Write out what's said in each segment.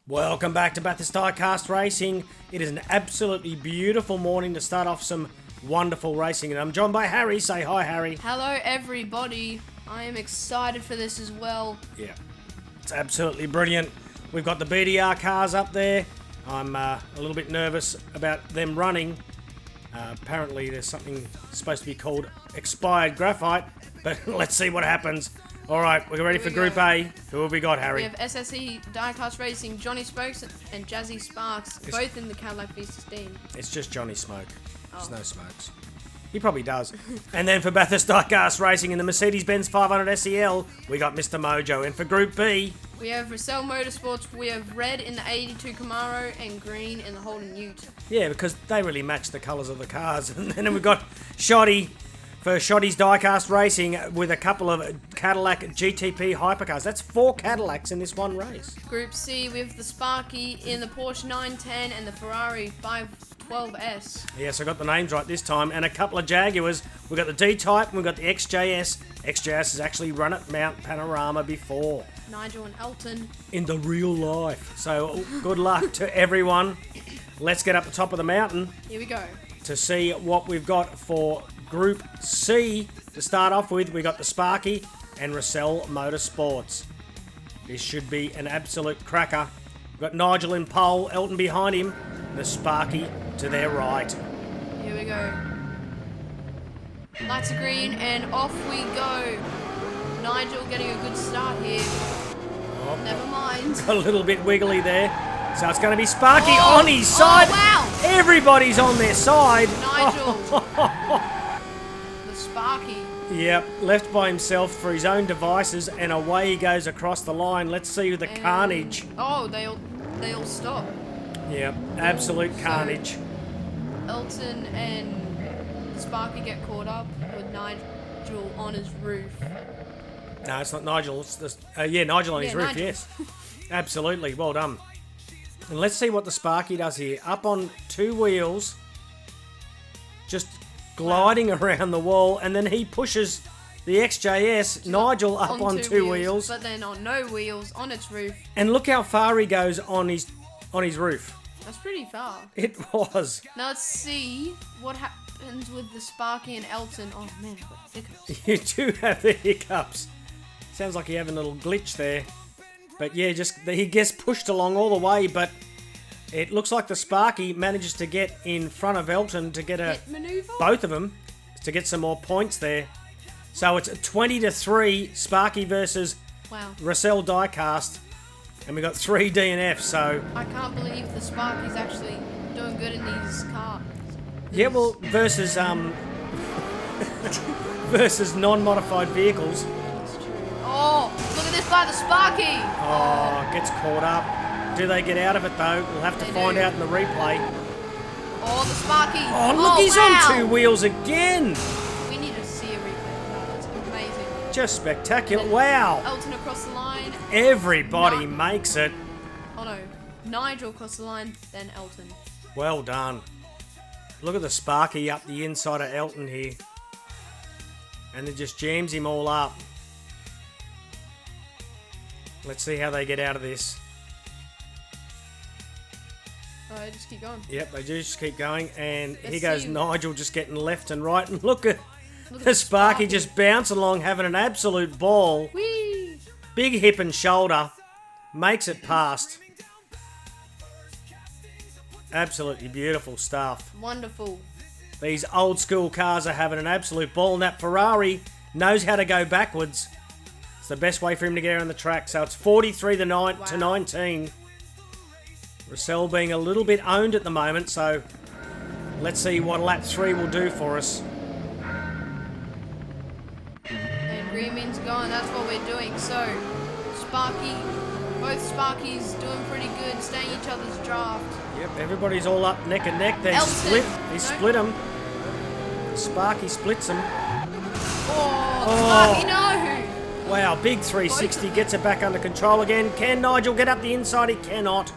Welcome back to Bathurst Diecast Racing. It is an absolutely beautiful morning to start off some wonderful racing, and I'm joined by Harry. Say hi, Harry. Hello, everybody. I am excited for this as well. Yeah, it's absolutely brilliant. We've got the BDR cars up there. I'm a little bit nervous about them running. Apparently there's something supposed to be called expired graphite, but let's see what happens. All right, we're ready for Group A. Who have we got, Harry? We have SSE Diecast Racing, Johnny Smokes and Jazzy Sparks, both in the Cadillac V16. It's just Johnny Smoke. There's Oh. no smokes. He probably does. And then for Bathurst Diecast Racing in the Mercedes-Benz 500 SEL, we got Mr. Mojo. And for Group B, We have Russell Motorsports. We have red in the 82 Camaro and green in the Holden Ute. yeah, because they really match the colours of the cars. And then we've got Shoddy for Shoddy's Diecast Racing with a couple of Cadillac GTP hypercars. That's 4 Cadillacs in this one race. Group C, we have the Sparky in the Porsche 910 and the Ferrari 512S. Yes, I got the names right this time. And a couple of Jaguars. We've got the D-Type and we've got the XJS. XJS has actually run at Mount Panorama before. Nigel and Elton. In the real life. So good luck to everyone. Let's get up the top of the mountain Here we go. to see what we've got for Group C. To start off with, we got the Sparky and Russell Motorsports. This should be an absolute cracker. We've got Nigel in pole, Elton behind him, the Sparky to their right. Here we go. Lights are green and off we go. Nigel getting a good start here. Oh, Never mind. a little bit wiggly there. So it's going to be Sparky on his side. Oh, wow. Everybody's on their side. Nigel. The Sparky. Yep, left by himself for his own devices, and away he goes across the line. Let's see the carnage. Oh, they all stop. Yep, absolute carnage. Elton and the Sparky get caught up with Nigel on his roof. No, it's not Nigel. It's the, Nigel on his roof, Nigel. yes. Absolutely, well done. And let's see what the Sparky does here. Up on 2 wheels, just gliding around the wall, and then he pushes the XJS, Nigel, up on 2 wheels. But then on no wheels, on its roof. And look how far he goes on his roof. That's pretty far. It was. Now let's see what happens with the Sparky and Elton. Oh man, I've got hiccups. You do have the hiccups. Sounds like you're having a little glitch there. But yeah, he gets pushed along all the way, but it looks like the Sparky manages to get in front of Elton to get Hit maneuver? both of them to get some more points there. So it's 20-3 Sparky versus Wow. Russell Diecast, and we got 3 DNFs. So I can't believe the Sparky's actually doing good in these cars. yeah, well, versus versus non-modified vehicles. That's true. Oh, look at this by the Sparky. Oh, gets caught up. Do they get out of it though? We'll have to They find do. out in the replay. Oh, the Sparky. Oh, look, he's wow. on 2 wheels again. We need to see a replay of that. That's amazing. Just spectacular. Wow. Elton across the line. Everybody No. makes it. Oh no. Nigel across the line, then Elton. Well done. Look at the Sparky up the inside of Elton here. And it just jams him all up. Let's see how they get out of this. Alright, just keep going. Yep, they do just keep going. And Let's here goes see. Nigel just getting left and right. And look at Look at the Sparky just bouncing along, having an absolute ball. Whee! Big hip and shoulder. Makes it past. Absolutely beautiful stuff. Wonderful. These old school cars are having an absolute ball, and that Ferrari knows how to go backwards. It's the best way for him to get around the track. So it's 43 to 19. Russell being a little bit owned at the moment, so let's see what lap 3 will do for us. And green means going, that's what we're doing. So, Sparky, both Sparkies doing pretty good, staying each other's draft. Yep, everybody's all up neck and neck. They Elton. split. He No. split them. Sparky splits them. Oh, the Oh. Sparky, no! Wow, big 360, gets it back under control again. Can Nigel get up the inside? He cannot.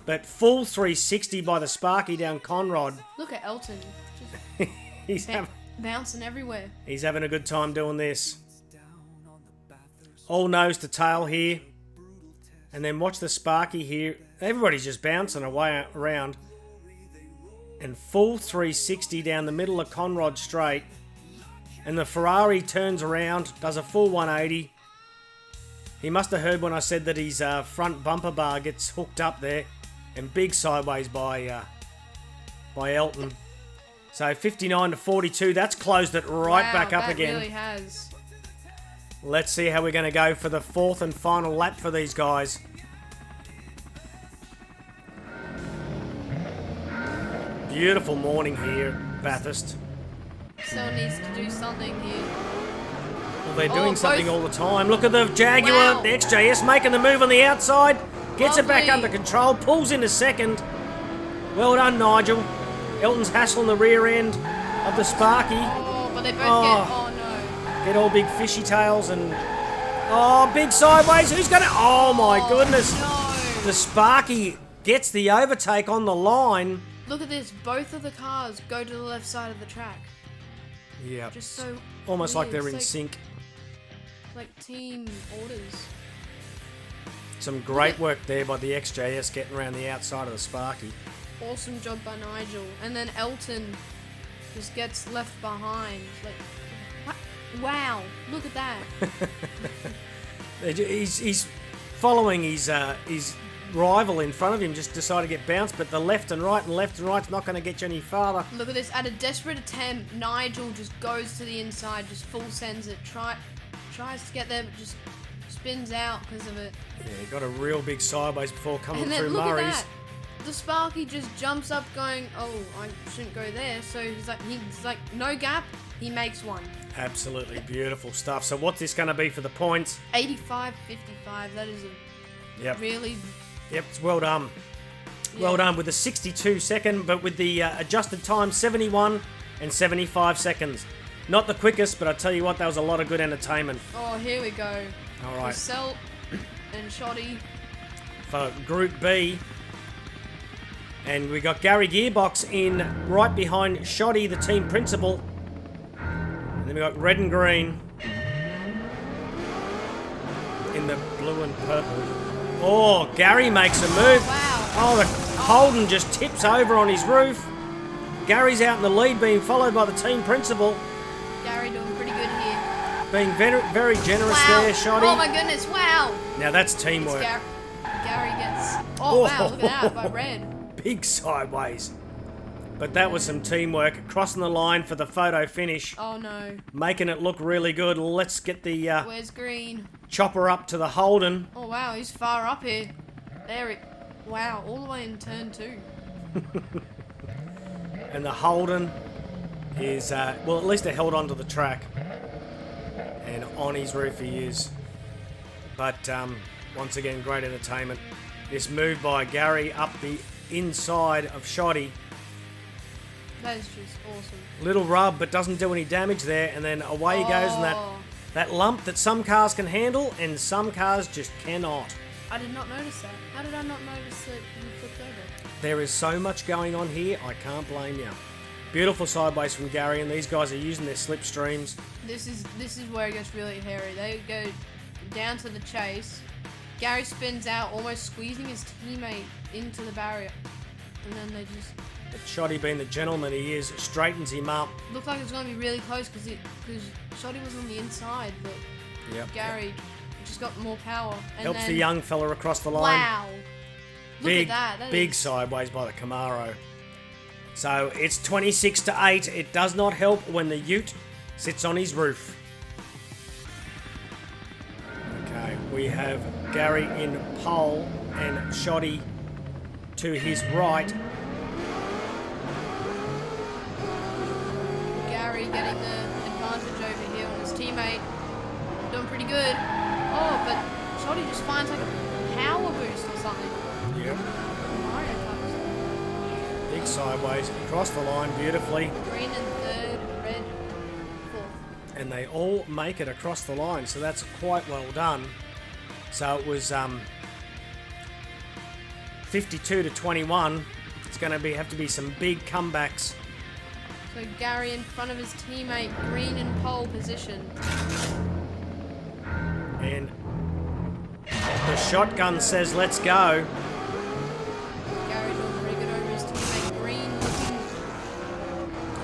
But full 360 by the Sparky down Conrod. Look at Elton. Just He's having bouncing everywhere. He's having a good time doing this. All nose to tail here. And then watch the Sparky here. Everybody's just bouncing away around. And full 360 down the middle of Conrod Straight. And the Ferrari turns around, does a full 180. He must have heard when I said that his front bumper bar gets hooked up there. And big sideways by Elton. So 59 to 42, that's closed it right back up again. Really has. Let's see how we're going to go for the fourth and final lap for these guys. Beautiful morning here, Bathurst. Still needs to do something here. Well, they're doing something all the time. Look at the Jaguar, the XJS making the move on the outside. Gets it back under control, pulls into second. Well done, Nigel. Elton's hassling the rear end of the Sparky. Oh, but they both no. Get all big fishy tails and... Oh, big sideways. Who's going to... Oh, my goodness. No. The Sparky gets the overtake on the line. Look at this. Both of the cars go to the left side of the track. Yeah. Just so almost weird. like they're in sync. Like team orders. Some great work there by the XJS getting around the outside of the Sparky. Awesome job by Nigel. And then Elton just gets left behind. Like, what? Wow, look at that. He's following his rival in front of him, just decided to get bounced, but the left and right's not going to get you any farther. Look at this. At a desperate attempt, Nigel just goes to the inside, just full sends it, tries to get there, but just spins out because of it. Yeah, he got a real big sideways before coming And then through look Murray's. at that. The Sparky just jumps up going, oh, I shouldn't go there. So he's like, no gap, he makes one. Absolutely beautiful stuff. So what's this going to be for the points? 85-55, that is a really... Yep, it's well done. Yeah. Well done with the 62 second, but with the adjusted time, 71 and 75 seconds. Not the quickest, but I tell you what, that was a lot of good entertainment. Oh, here we go. All right. Selt and Shoddy. For Group B. And we got Gary Gearbox in right behind Shoddy, the team principal. And then we got red and green in the blue and purple. Oh, Gary makes a move. Wow. Oh, the Holden just tips over on his roof. Gary's out in the lead, being followed by the team principal. Gary doing pretty good here. Being very, very generous there, Shoddy. Oh my goodness, wow. Now that's teamwork. Gary gets... Oh, wow, look at that, by red. Big sideways. But that was some teamwork. Crossing the line for the photo finish. Oh no. Making it look really good. Let's get the Where's green? Chopper up to the Holden. Oh wow, he's far up here. There it... Wow, all the way in turn 2. And the Holden is... well, at least they held onto the track. And on his roof he is. But once again, great entertainment. This move by Gary up the inside of Shoddy. That is just awesome. Little rub, but doesn't do any damage there. And then away he goes, and that lump that some cars can handle and some cars just cannot. I did not notice that. How did I not notice that you flipped over? There is so much going on here, I can't blame you. Beautiful sideways from Gary, and these guys are using their slipstreams. This is where it gets really hairy. They go down to the chase. Gary spins out, almost squeezing his teammate into the barrier. And then they just... But Shoddy, being the gentleman he is, straightens him up. Looked like it was going to be really close because Shoddy was on the inside, but Gary just got more power. And helps the young fella across the line. Wow. Look at that. Big sideways by the Camaro. So it's 26-8. It does not help when the Ute sits on his roof. Okay, we have Gary in pole and Shoddy to his right. Gary getting the advantage over here on his teammate. Doing pretty good. Oh, but Shoddy just finds like a power boost or something. Yep. Mario Kart. Big sideways across the line beautifully. Green in third, red fourth. And they all make it across the line, so that's quite well done. So it was 52-21. It's going to have to be some big comebacks. So Gary in front of his teammate, green in pole position. And the shotgun says, let's go. Gary doing pretty good over his teammate Green,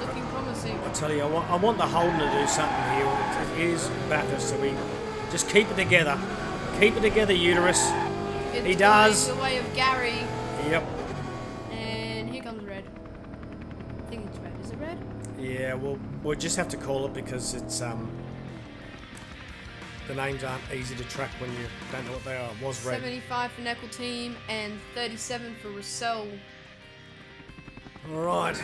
looking promising. I tell you, I want the Holden to do something here. It is Bathurst, so we just keep it together. Keep it together, Uterus. He does. The way of Gary. Yep. And here comes red. I think it's red. Is it red? Yeah, well, we'll just have to call it because it's the names aren't easy to track when you don't know what they are. It was red. 75 for Neckel team and 37 for Russell. All right.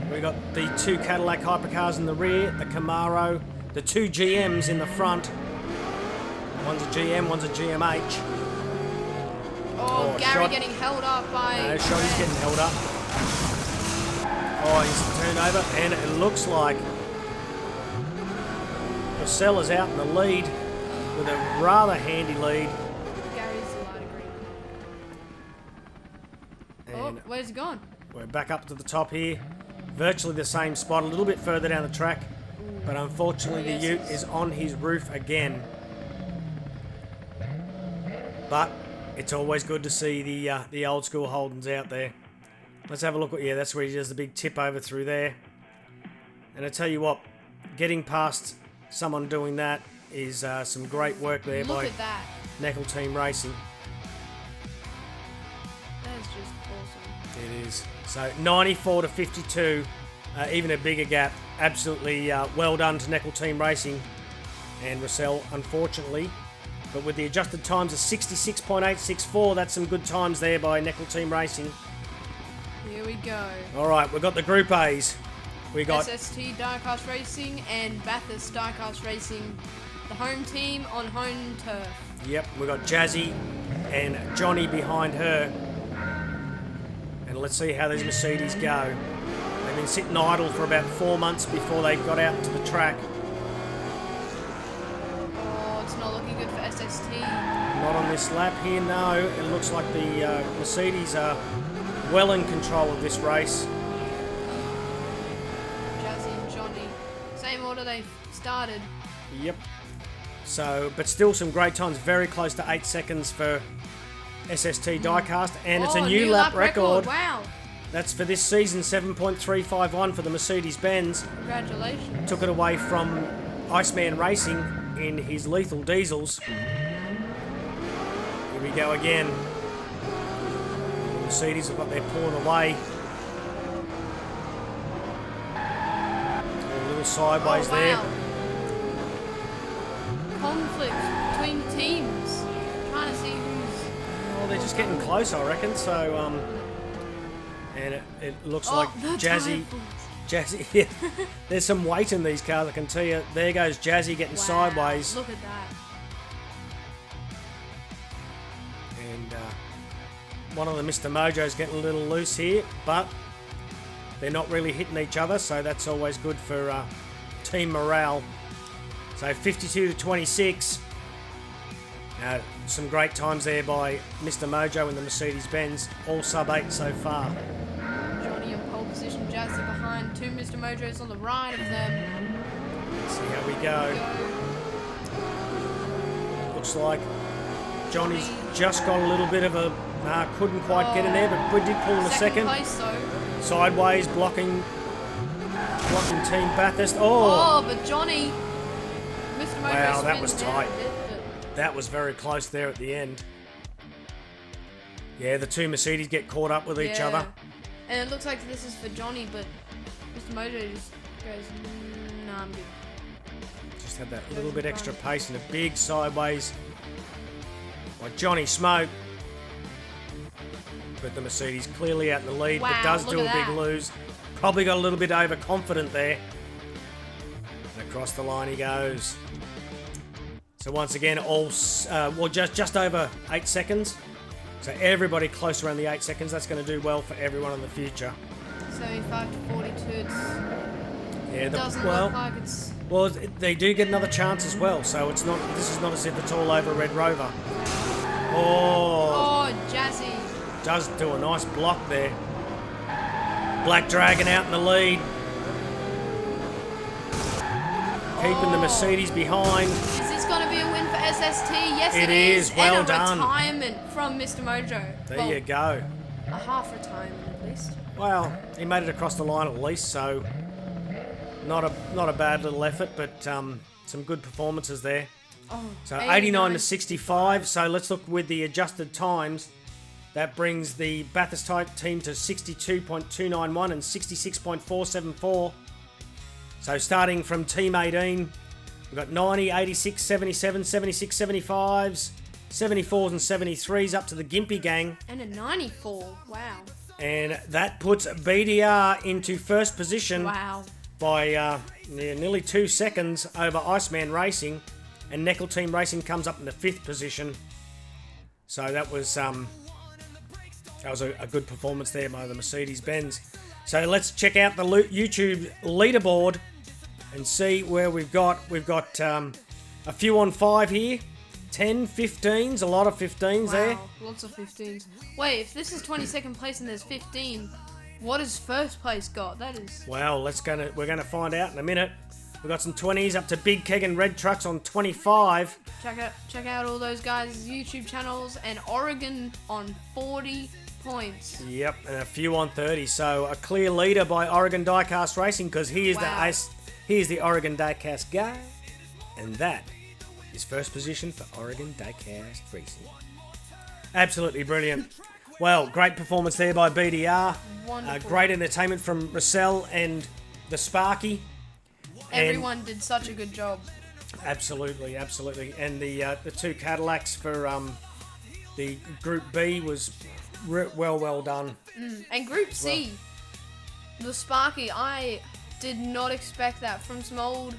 We got the 2 Cadillac hypercars in the rear, the Camaro, the 2 GMs in the front. One's a GM, one's a GMH. Oh, Gary shot. getting held up by... No, Shotty's getting held up. Oh, he's turned over, and it looks like Russell is out in the lead with a rather handy lead. Gary's the lighter green. And where's he gone? we're back up to the top here. Virtually the same spot, a little bit further down the track. But unfortunately, the Ute is on his roof again. But it's always good to see the old school Holdens out there. Let's have a look at, yeah, that's where he does the big tip over through there. And I tell you what, getting past someone doing that is some great work there by Look at that. Neckel Team Racing. That is just awesome. It is. So 94 to 52, even a bigger gap. Absolutely well done to Neckel Team Racing and Russell, unfortunately. But with the adjusted times of 66.864, that's some good times there by Neckel Team Racing. Here we go. All right, we've got the Group A's. We got SST Diecast Racing and Bathurst Diecast Racing. The home team on home turf. Yep, we got Jazzy and Johnny behind her. And let's see how these Mercedes go. They've been sitting idle for about 4 months before they got out to the track. Oh, it's not looking good for SST. Not on this lap here, no. It looks like the Mercedes are well in control of this race. Jazzy and Johnny. Same order they started. Yep. So, but still some great times. Very close to 8 seconds for SST Diecast. And it's a new lap record. Wow. That's for this season, 7.351 for the Mercedes-Benz. Congratulations. Took it away from Iceman Racing in his lethal diesels. Here we go again. The Mercedes have got their pulling away. A little sideways there. Conflict between the teams. Trying to see who's... Well, they're just getting close, I reckon. So, and it looks like Jazzy, yeah, there's some weight in these cars, I can tell you. There goes Jazzy getting sideways. Look at that. And one of the Mr. Mojo's getting a little loose here, but they're not really hitting each other, so that's always good for team morale. So 52 to 26. Some great times there by Mr. Mojo and the Mercedes-Benz, all sub-8 so far. Johnny in pole position, Jazzy behind, 2 Mr. Mojos on the right of them. Let's see how we go. Looks like Johnny's just got a little bit of a... couldn't quite get in there, but we did pull in a second. Place, though. Sideways, blocking Team Bathurst. Oh, but Johnny... Mr. Mojo wow, that was spins down tight. a bit, That was very close there at the end. Yeah, the 2 Mercedes get caught up with each other. And it looks like this is for Johnny, but Mr. Mojo just goes, nah, I'm good. Just had that little bit extra pace and a big sideways by Johnny Smoke. But the Mercedes clearly out in the lead, but does do a big lose. Probably got a little bit overconfident there. And across the line he goes. So once again, all just over 8 seconds. So everybody close around the 8 seconds. That's going to do well for everyone in the future. 75 to 42. It doesn't look like it's... Well, they do get another chance as well. So it's not. This is not as if it's all over Red Rover. Oh, Jazzy. Does do a nice block there. Black Dragon out in the lead. Keeping the Mercedes behind. Is this going to be a win for SST? Yes, it is. Well and a done. retirement from Mr. Mojo. There you go. A half retirement at least. Well, he made it across the line at least, so not a bad little effort, but some good performances there. Oh, So 89 to 65. So let's look with the adjusted times. That brings the Bathurst team to 62.291 and 66.474. So starting from Team 18, we've got 90, 86, 77, 76, 75s, 74s and 73s up to the Gympie gang. And a 94. Wow. And that puts BDR into first position Wow. by nearly 2 seconds over Iceman Racing. And Neckel Team Racing comes up in the 5th position. So that was a good performance there by the Mercedes-Benz. So let's check out the YouTube leaderboard and see where we've got. We've got a few on 5 here. 10, 15s, a lot of 15s there. Wow, lots of 15s. Wait, if this is 22nd place and there's 15, what has first place got? That is... Well, we're gonna find out in a minute. We've got some 20s up to Big Keg and Red Trucks on 25. Check out all those guys' YouTube channels, and Oregon on 40 points. Yep, and a few on 30. So a clear leader by Oregon Diecast Racing, because here's the Oregon Diecast guy, and that is first position for Oregon Diecast Racing. Absolutely brilliant. Well, great performance there by BDR. Wonderful. Great entertainment from Russell and the Sparky. Everyone did such a good job. Absolutely. And the 2 Cadillacs for the Group B was well done. And Group C, the Sparky, I did not expect that from some old...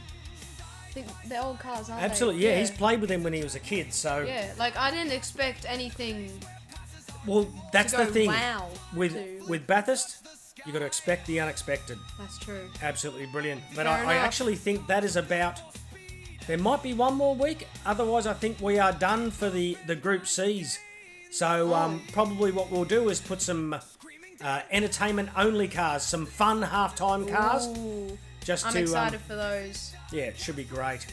I think they're old cars, aren't Absolutely, they? yeah. He's played with them when he was a kid, so... Yeah, like, I didn't expect anything. Well, that's to go the thing. Wow with Bathurst, you got to expect the unexpected. That's true. Absolutely brilliant. But Fair I enough. actually think that is about... There might be one more week. Otherwise, I think we are done for the Group Cs. So probably what we'll do is put some entertainment-only cars, some fun half-time cars. Ooh, I'm excited for those. Yeah, it should be great.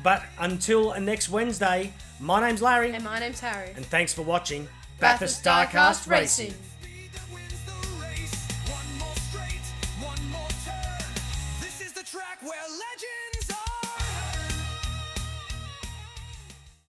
But until next Wednesday, my name's Larry. And my name's Harry. And thanks for watching Bathurst Diecast Racing.